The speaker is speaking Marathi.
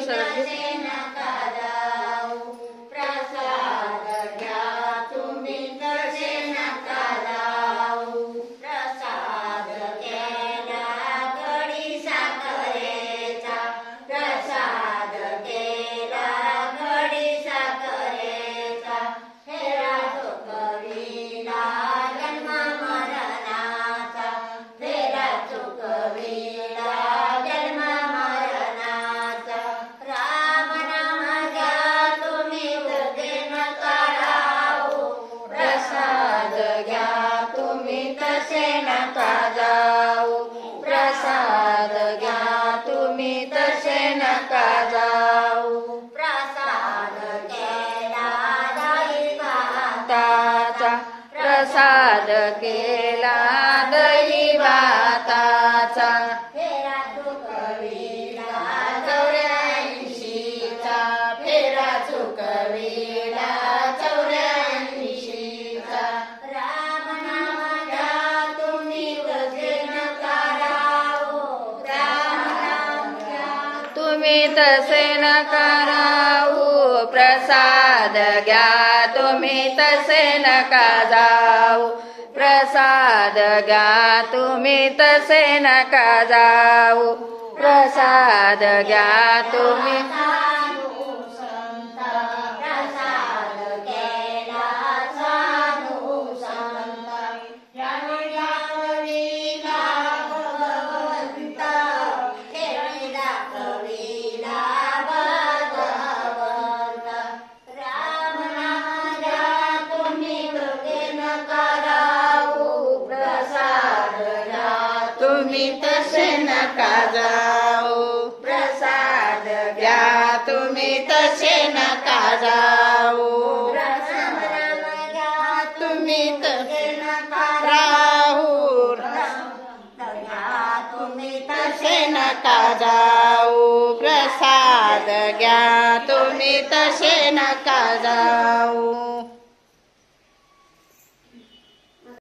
प्रसाद प्रसाद केला दही भाताचा फेरा चुकविला 84चा फेरा चुकविला 84चा राम नाम घ्या तुम्ही तसे नका राहू राम नाम घ्या तुम्ही तसे नका राहू प्रसाद घ्या तुम्ही तसे नका जाऊ प्रसाद घ्या तुम्ही तसे नका जाऊ प्रसाद घ्या तुम्ही तुम्ही तसे नका जाऊ प्रसाद घ्या तुम्ही तसे नका जाऊ तुम्ही तसे नका राहू तुम्ही तसे नका जाऊ प्रसाद घ्या तुम्ही तसे नका जाऊ